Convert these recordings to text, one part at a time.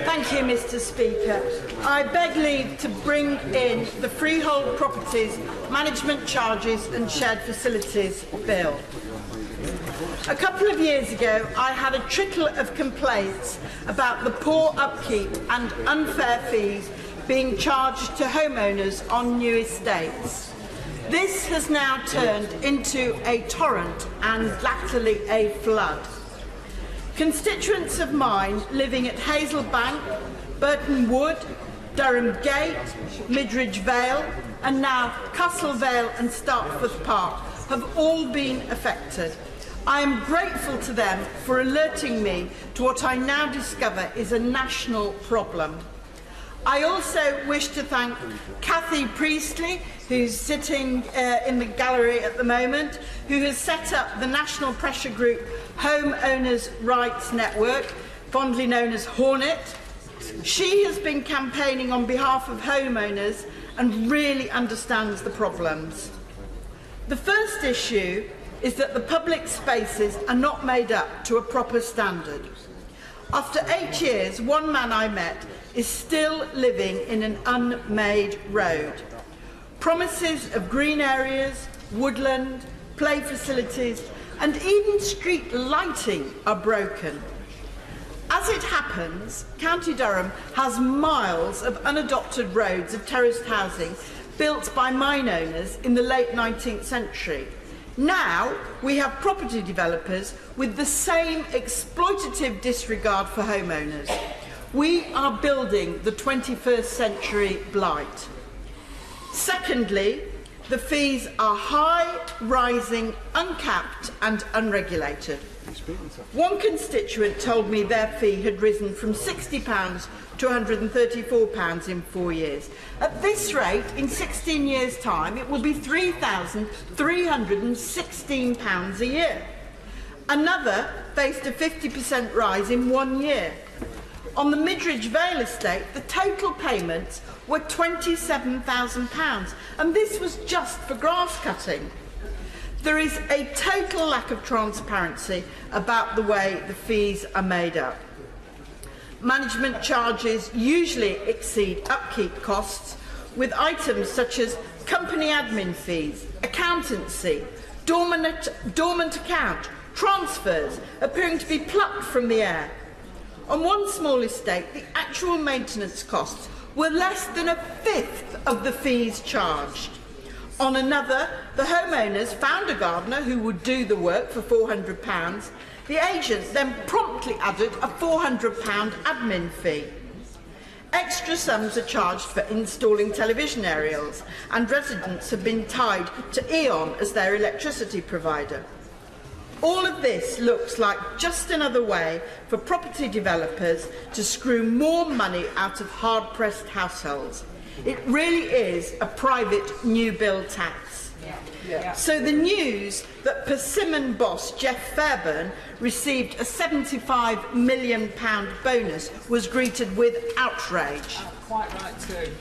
Thank you, Mr. Speaker. I beg leave to bring in the Freehold Properties Management Charges and Shared Facilities Bill. A couple of years ago, I had a trickle of complaints about the poor upkeep and unfair fees being charged to homeowners on new estates. This has now turned into a torrent and latterly a flood. Constituents of mine living at Hazelbank, Burton Wood, Durham Gate, Midridge Vale and now Castle Vale and Startforth Park have all been affected. I am grateful to them for alerting me to what I now discover is a national problem. I also wish to thank Cathy Priestley, who's sitting in the gallery at the moment, who has set up the national pressure group Homeowners' Rights Network, fondly known as Hornet. She has been campaigning on behalf of homeowners and really understands the problems. The first issue is that the public spaces are not made up to a proper standard. After 8 years, one man I met is still living in an unmade road. Promises of green areas, woodland, play facilities, and even street lighting are broken. As it happens, County Durham has miles of unadopted roads of terraced housing built by mine owners in the late 19th century. Now we have property developers with the same exploitative disregard for homeowners. We are building the 21st century blight. Secondly, the fees are high, rising, uncapped and unregulated. One constituent told me their fee had risen from £60 to £134 in 4 years. At this rate, in 16 years' time, it will be £3,316 a year. Another faced a 50% rise in 1 year. On the Midridge Vale estate, the total payments were £27,000, and this was just for grass cutting. There is a total lack of transparency about the way the fees are made up. Management charges usually exceed upkeep costs, with items such as company admin fees, accountancy, dormant account, transfers appearing to be plucked from the air. On one small estate, the actual maintenance costs were less than a fifth of the fees charged. On another, the homeowners found a gardener who would do the work for £400. The agent then promptly added a £400 admin fee. Extra sums are charged for installing television aerials, and residents have been tied to E.ON as their electricity provider. All of this looks like just another way for property developers to screw more money out of hard-pressed households. It really is a private new build tax. So the news that Persimmon boss Jeff Fairburn received a £75 million bonus was greeted with outrage. Quite right too.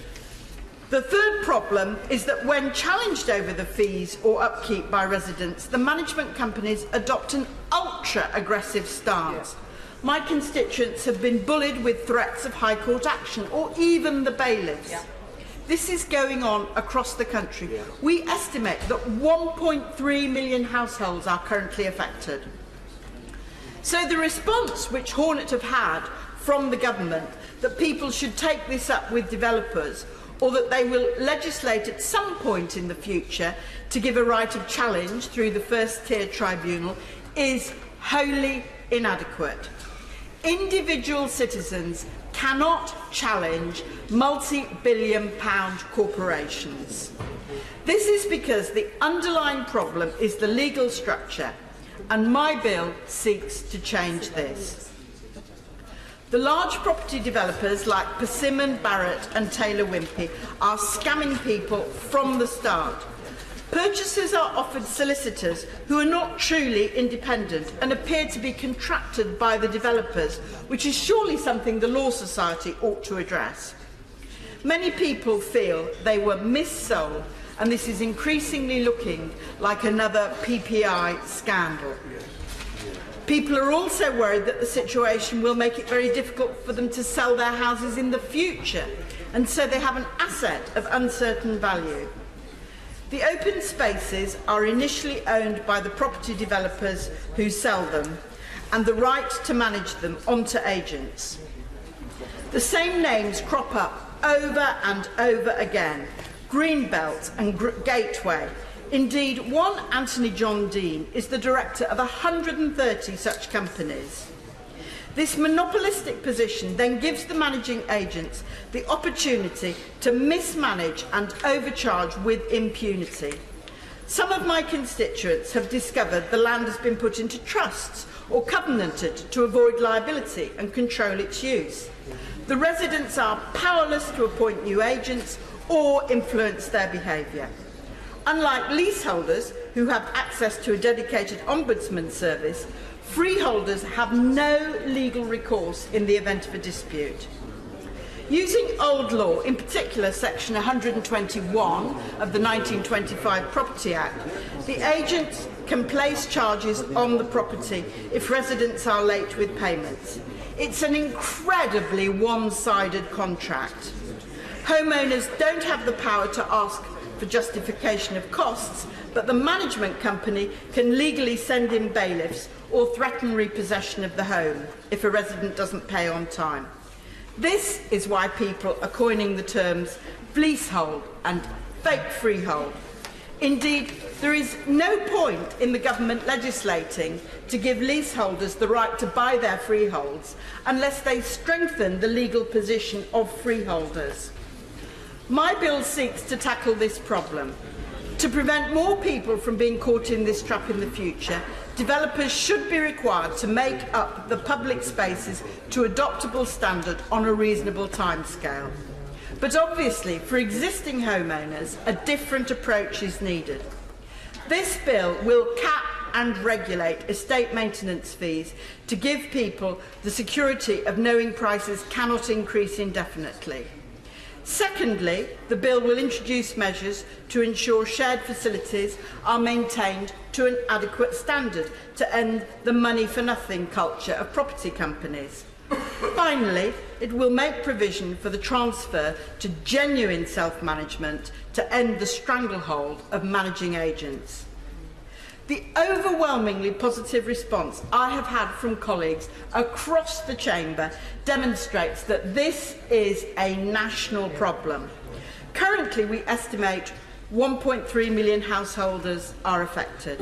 The third problem is that when challenged over the fees or upkeep by residents, the management companies adopt an ultra-aggressive stance. My constituents have been bullied with threats of High Court action or even the bailiffs. This is going on across the country. We estimate that 1.3 million households are currently affected. So the response which Hornet have had from the government that people should take this up with developers, or that they will legislate at some point in the future to give a right of challenge through the first-tier tribunal, is wholly inadequate. Individual citizens cannot challenge multi-billion-pound corporations. This is because the underlying problem is the legal structure, and my bill seeks to change this. The large property developers like Persimmon, Barrett and Taylor Wimpey are scamming people from the start. Purchasers are offered solicitors who are not truly independent and appear to be contracted by the developers, which is surely something the Law Society ought to address. Many people feel they were missold, and this is increasingly looking like another PPI scandal. People are also worried that the situation will make it very difficult for them to sell their houses in the future, and so they have an asset of uncertain value. The open spaces are initially owned by the property developers who sell them, and the right to manage them onto agents. The same names crop up over and over again: Greenbelt and Gateway. Indeed, one Anthony John Dean is the director of 130 such companies. This monopolistic position then gives the managing agents the opportunity to mismanage and overcharge with impunity. Some of my constituents have discovered the land has been put into trusts or covenanted to avoid liability and control its use. The residents are powerless to appoint new agents or influence their behaviour. Unlike leaseholders, who have access to a dedicated ombudsman service, freeholders have no legal recourse in the event of a dispute. Using old law, in particular section 121 of the 1925 Property Act, the agent can place charges on the property if residents are late with payments. It's an incredibly one-sided contract. Homeowners don't have the power to ask for justification of costs, but the management company can legally send in bailiffs or threaten repossession of the home if a resident doesn't pay on time. This is why people are coining the terms Fleecehold and fake freehold. Indeed, there is no point in the government legislating to give leaseholders the right to buy their freeholds unless they strengthen the legal position of freeholders. My bill seeks to tackle this problem. To prevent more people from being caught in this trap in the future, developers should be required to make up the public spaces to adoptable standard on a reasonable timescale. But obviously, for existing homeowners, a different approach is needed. This bill will cap and regulate estate maintenance fees to give people the security of knowing prices cannot increase indefinitely. Secondly, the bill will introduce measures to ensure shared facilities are maintained to an adequate standard to end the money-for-nothing culture of property companies. Finally, it will make provision for the transfer to genuine self-management to end the stranglehold of managing agents. The overwhelmingly positive response I have had from colleagues across the chamber demonstrates that this is a national problem. Currently, we estimate 1.3 million householders are affected.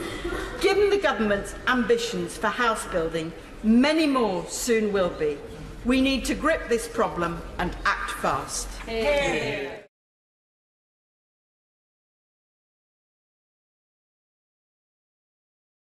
Given the government's ambitions for house building, many more soon will be. We need to grip this problem and act fast.